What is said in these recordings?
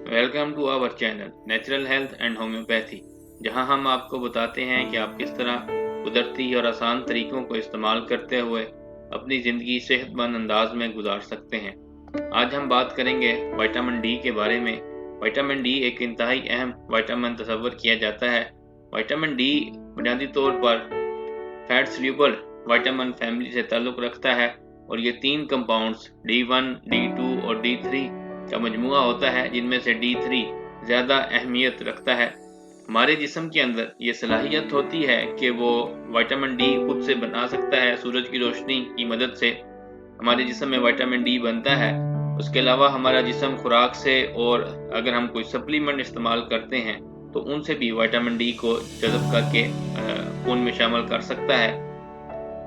Welcome to our channel natural health and homeopathy, जहां हम आपको बताते हैं कि आप किस तरह कुदरती और आसान तरीकों को इस्तेमाल करते हुए अपनी ज़िंदगी सेहतमंद अंदाज में गुजार सकते हैं। आज हम बात करेंगे विटामिन डी के बारे में। विटामिन डी एक इंतहाई अहम विटामिन तस्वर किया जाता है। विटामिन डी बुनियादी तौर पर फैट सल्यूबल विटामिन फैमिली से ताल्लुक़ रखता है और ये 3 कंपाउंड्स D1, D2 और D3 का मजमुआ होता है, जिनमें से D3 ज़्यादा अहमियत रखता है। हमारे जिस्म के अंदर ये सलाहियत होती है कि वो विटामिन डी खुद से बना सकता है। सूरज की रोशनी की मदद से हमारे जिस्म में विटामिन डी बनता है। उसके अलावा हमारा जिस्म खुराक से और अगर हम कोई सप्लीमेंट इस्तेमाल करते हैं तो उनसे भी विटामिन डी को जज़ब करके खून में शामिल कर सकता है।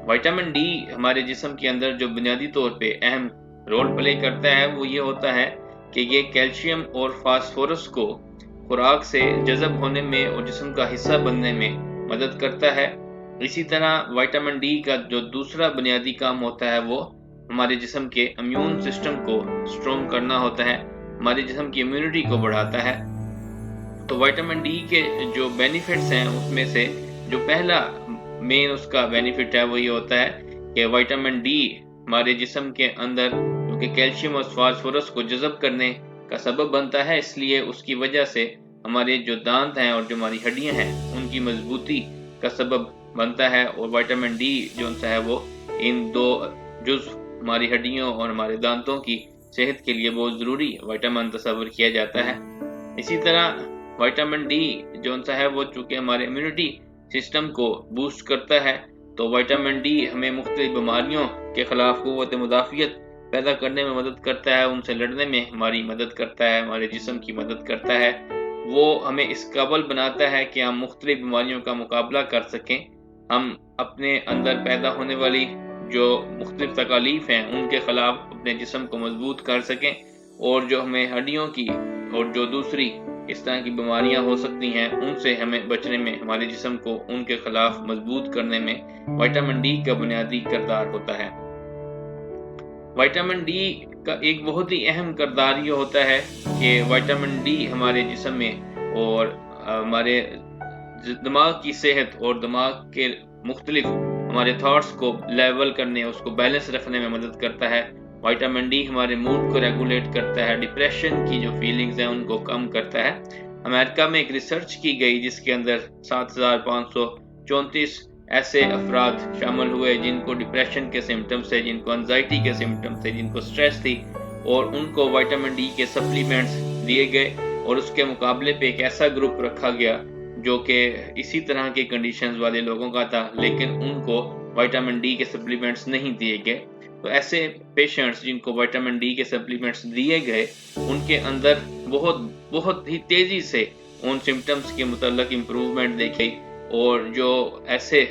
विटामिन डी हमारे जिस्म के अंदर जो बुनियादी तौर पे अहम रोल प्ले करता है वो ये होता है कि ये कैल्शियम और फास्फोरस को खुराक से जज़ब होने में और जिस्म का हिस्सा बनने में मदद करता है। इसी तरह विटामिन डी का जो दूसरा बुनियादी काम होता है वो हमारे जिस्म के इम्यून सिस्टम को स्ट्रॉन्ग करना होता है, हमारे जिस्म की इम्यूनिटी को बढ़ाता है। तो विटामिन डी के जो बेनिफिट्स हैं उसमें से जो पहला मेन उसका बेनिफिट है वो ये होता है कि विटामिन डी हमारे जिस्म के अंदर क्योंकि कैल्शियम और फास्फोरस को जज़ब करने का सबब बनता है, इसलिए उसकी वजह से हमारे जो दांत हैं और जो हमारी हड्डियां हैं उनकी मजबूती का सबब बनता है। और विटामिन डी जो है वो इन दो जुज़ हमारी हड्डियों और हमारे दांतों की सेहत के लिए बहुत ज़रूरी विटामिन तस्वर किया जाता है। इसी तरह विटामिन डी जो है वो चूँकि हमारे इम्यूनिटी सिस्टम को बूस्ट करता है, तो विटामिन डी हमें मुख्तलिफ बीमारियों के खिलाफ क़ुव्वत मुदाफ़ियत पैदा करने में मदद करता है, उनसे लड़ने में हमारी मदद करता है, हमारे जिस्म की मदद करता है। वो हमें इस काबिल बनाता है कि हम मुख्तलिफ बीमारियों का मुकाबला कर सकें, हम अपने अंदर पैदा होने वाली जो मुख्तलिफ तकालीफ हैं उनके खिलाफ अपने जिस्म को मजबूत कर सकें, और जो हमें हड्डियों की और जो दूसरी इस तरह की बीमारियां हो सकती हैं उनसे हमें बचने में, हमारे जिस्म को उनके खिलाफ मजबूत करने में विटामिन डी का बुनियादी किरदार होता है। विटामिन डी का एक बहुत ही अहम किरदार ये होता है कि विटामिन डी हमारे जिस्म में और हमारे दिमाग की सेहत और दिमाग के मुख्तलिफ हमारे थॉट्स को लेवल करने, उसको बैलेंस रखने में मदद करता है। विटामिन डी हमारे मूड को रेगुलेट करता है, डिप्रेशन की जो फीलिंग्स हैं उनको कम करता है। अमेरिका में एक रिसर्च की गई जिसके अंदर 7,534 ऐसे अफराद शामिल हुए जिनको डिप्रेशन के सिम्टम्स थे, जिनको एंजाइटी के सिम्टम्स थे, जिनको स्ट्रेस थी, और उनको विटामिन डी के सप्लीमेंट्स दिए गए। और उसके मुकाबले पे एक ऐसा ग्रुप रखा गया जो कि इसी तरह की कंडीशंस वाले लोगों का था, लेकिन उनको विटामिन डी के सप्लीमेंट्स नहीं दिए गए। तो ऐसे पेशेंट्स जिनको विटामिन डी के सप्लीमेंट्स दिए गए उनके अंदर बहुत ही तेज़ी से उन सिम्टम्स के मुतल्लिक़ इम्प्रूवमेंट देखी, और जो ऐसे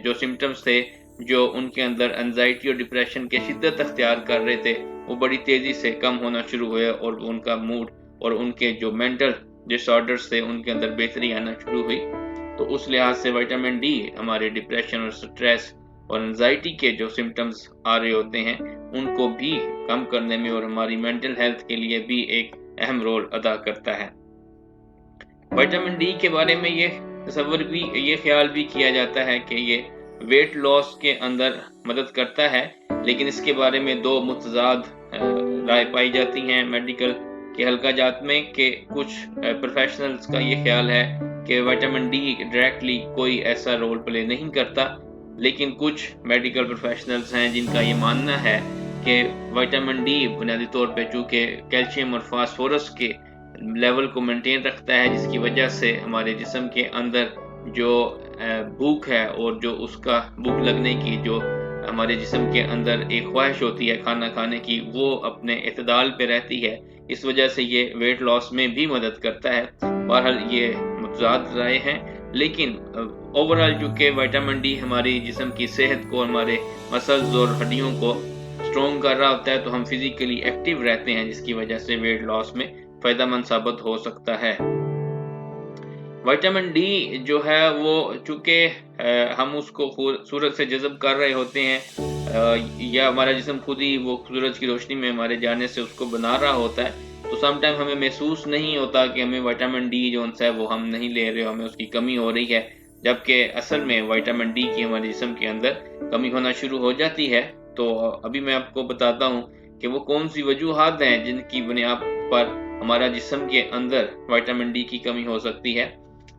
जो सिम्टम्स थे जो उनके अंदर एंजाइटी और डिप्रेशन के शिद्दत अख्तियार कर रहे थे वो बड़ी तेज़ी से कम होना शुरू हुए, और उनका मूड और उनके जो मेंटल डिसऑर्डर्स थे उनके अंदर बेहतरी आना शुरू हुई। तो उस लिहाज से विटामिन डी हमारे डिप्रेशन और स्ट्रेस और एंजाइटी के जो सिम्टम्स आ रहे होते हैं उनको भी कम करने में और हमारी मेंटल हेल्थ के लिए भी एक अहम रोल अदा करता है। विटामिन डी के बारे में ये तस्वर भी, ये ख्याल भी किया जाता है कि ये वेट लॉस के अंदर मदद करता है, लेकिन इसके बारे में दो मुतज़ाद राय पाई जाती हैं मेडिकल के हल्काजात में कि कुछ प्रोफेशनल्स का ये ख्याल है कि विटामिन डी डायरेक्टली कोई ऐसा रोल प्ले नहीं करता, लेकिन कुछ मेडिकल प्रोफेशनल्स हैं जिनका ये मानना है कि विटामिन डी बुनियादी तौर पे चूँकि कैल्शियम और फास्फोरस के लेवल को मेंटेन रखता है, जिसकी वजह से हमारे जिस्म के अंदर जो भूख है और जो उसका भूख लगने की जो हमारे जिस्म के अंदर एक ख्वाहिश होती है खाना खाने की, वो अपने इतदाल पे रहती है। इस वजह से ये वेट लॉस में भी मदद करता है। बहरहाल ये मुतज़ाद राय हैं, लेकिन ओवरऑल चूँकि विटामिन डी हमारी जिस्म की सेहत को, हमारे मसल्स और हड्डियों को स्ट्रॉन्ग कर रहा होता है, तो हम फिजिकली एक्टिव रहते हैं, जिसकी वजह से वेट लॉस में फ़ायदेमंद साबित हो सकता है। विटामिन डी जो है वो चूँकि हम उसको सूरज से जज़ब कर रहे होते हैं या हमारा जिस्म खुद ही वो सूरज की रोशनी में हमारे जाने से उसको बना रहा होता है, तो सम टाइम हमें महसूस नहीं होता कि हमें विटामिन डी जो है वो हम नहीं ले रहे हो, हमें उसकी कमी हो रही है, जबकि असल में विटामिन डी की हमारे जिस्म के अंदर कमी होना शुरू हो जाती है। तो अभी मैं आपको बताता हूँ कि वो कौन सी वजूहात हैं जिनकी बुनियाद पर हमारा जिस्म के अंदर विटामिन डी की कमी हो सकती है।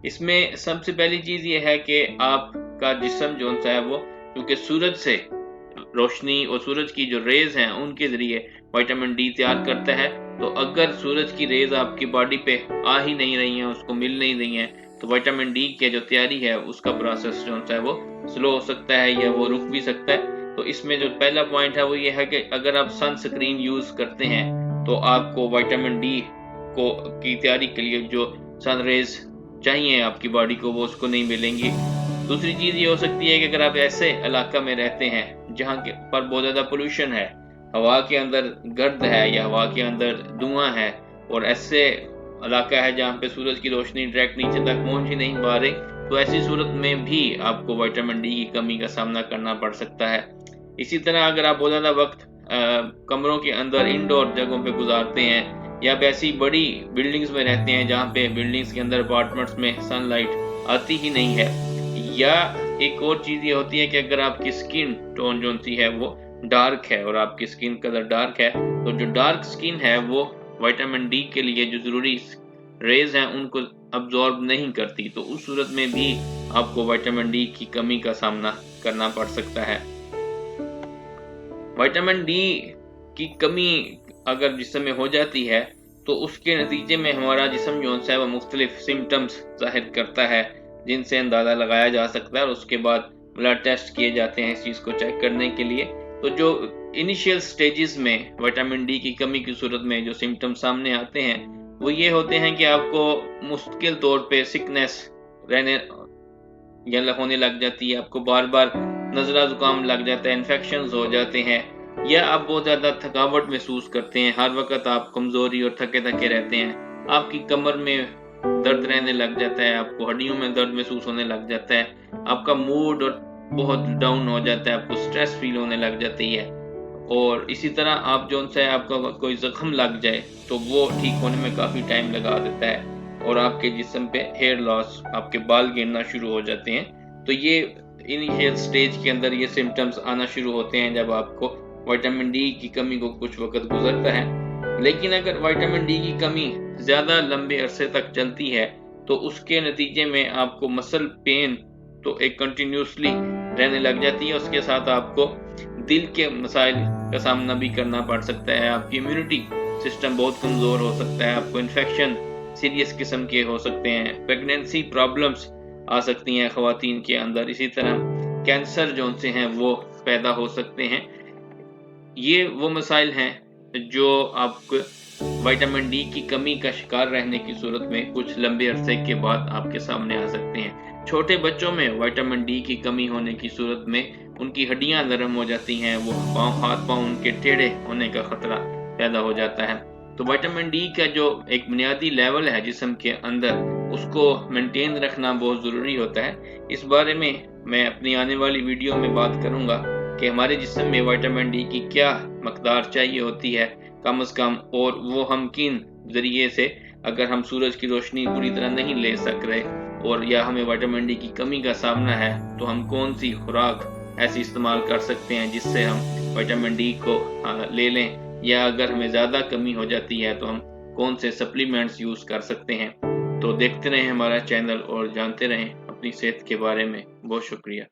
इसमें सबसे पहली चीज़ ये है कि आपका जिस्म जो है वो क्योंकि सूरज से रोशनी और सूरज की जो रेज हैं उनके ज़रिए विटामिन डी तैयार करता है। तो अगर सूरज की रेज आपकी बॉडी पे आ ही नहीं रही हैं, उसको मिल नहीं रही हैं, तो विटामिन डी की जो तैयारी है उसका प्रोसेस जो है वो स्लो हो सकता है या वो रुक भी सकता है। तो इसमें जो पहला पॉइंट है वो ये है कि अगर आप सनस्क्रीन यूज़ करते हैं तो आपको विटामिन डी को की तैयारी के लिए जो सन रेज चाहिए आपकी बॉडी को वो उसको नहीं मिलेंगी। दूसरी चीज़ ये हो सकती है कि अगर आप ऐसे इलाका में रहते हैं जहाँ के पर बहुत ज़्यादा पोल्यूशन है, हवा के अंदर गर्द है या हवा के अंदर धुआं है, और ऐसे इलाका है जहाँ पे सूरज की रोशनी डायरेक्ट नीचे तक पहुँच ही नहीं पा रही, तो ऐसी सूरत में भी आपको विटामिन डी की कमी का सामना करना पड़ सकता है। इसी तरह अगर आप बहुत ज़्यादा वक्त कमरों के अंदर इंडोर जगहों पे गुजारते हैं या ऐसी बड़ी बिल्डिंग्स में रहते हैं जहाँ पे बिल्डिंग्स के अंदर अपार्टमेंट्स में सनलाइट आती ही नहीं है, या एक और चीज़ ये होती है कि अगर आपकी स्किन टोन जो सी है वो डार्क है और आपकी स्किन कलर डार्क है, तो जो डार्क स्किन है वो विटामिन डी के लिए जो ज़रूरी रेज हैं उनको अब्जॉर्ब नहीं करती, तो उस सूरत में भी आपको विटामिन डी की कमी का सामना करना पड़ सकता है। विटामिन डी की कमी अगर जिस्म में हो जाती है तो उसके नतीजे में हमारा जिस्म जो है वो मुख्तलिफ सिम्टम्स ज़ाहिर करता है जिनसे अंदाज़ा लगाया जा सकता है, और उसके बाद ब्लड टेस्ट किए जाते हैं इस चीज़ को चेक करने के लिए। तो जो इनिशियल स्टेजेस में विटामिन डी की कमी की सूरत में जो सिम्टम्स सामने आते हैं वो ये होते हैं कि आपको मुश्किल तौर पे सिकनेस रहने या होने लग जाती है, आपको बार बार नज़ला ज़ुकाम लग जाता है, इन्फेक्शंस हो जाते हैं, या आप बहुत ज़्यादा थकावट महसूस करते हैं, हर वक्त आप कमज़ोरी और थके थके रहते हैं, आपकी कमर में दर्द रहने लग जाता है, आपको हड्डियों में दर्द महसूस होने लग जाता है, आपका मूड और बहुत डाउन हो जाता है, आपको स्ट्रेस फील होने लग जाती है, और इसी तरह आप जो है आपका कोई जख्म लग जाए तो वो ठीक होने में काफ़ी टाइम लगा देता है, और आपके जिस्म पे हेयर लॉस, आपके बाल गिरना शुरू हो जाते हैं। तो ये इनिशियल स्टेज के अंदर ये सिम्टम्स आना शुरू होते हैं जब आपको विटामिन डी की कमी को कुछ वक्त गुजरता है। लेकिन अगर विटामिन डी की कमी ज़्यादा लंबे अरसे तक चलती है तो उसके नतीजे में आपको मसल पेन तो एक कंटिन्यूसली रहने लग जाती है, उसके साथ आपको दिल के मसाइल का सामना भी करना पड़ सकता है, आपकी इम्यूनिटी सिस्टम बहुत कमज़ोर हो सकता है, आपको इन्फेक्शन सीरियस किस्म के हो सकते हैं, प्रेगनेंसी प्रॉब्लम्स आ सकती हैं ख़वातीन के अंदर, इसी तरह कैंसर जो से हैं वो पैदा हो सकते हैं। ये वो मसाइल हैं जो आपको विटामिन डी की कमी का शिकार रहने की सूरत में कुछ लंबे अरसे के बाद आपके सामने आ सकते हैं। छोटे बच्चों में विटामिन डी की कमी होने की सूरत में उनकी हड्डियां नरम हो जाती हैं, वो हाथ पांव उनके टेढ़े होने का खतरा पैदा हो जाता है। तो विटामिन डी का जो एक बुनियादी लेवल है जिस्म के अंदर उसको मेंटेन रखना बहुत ज़रूरी होता है। इस बारे में मैं अपनी आने वाली वीडियो में बात करूंगा कि हमारे जिस्म में विटामिन डी की क्या मकदार चाहिए होती है कम से कम, और वो हम किन ज़रिए से अगर हम सूरज की रोशनी पूरी तरह नहीं ले सक रहे और या हमें विटामिन डी की कमी का सामना है तो हम कौन सी खुराक ऐसी इस्तेमाल कर सकते हैं जिससे हम विटामिन डी को ले लें, या अगर हमें ज़्यादा कमी हो जाती है तो हम कौन से सप्लीमेंट्स यूज़ कर सकते हैं। तो देखते रहें हमारा चैनल और जानते रहें अपनी सेहत के बारे में। बहुत शुक्रिया।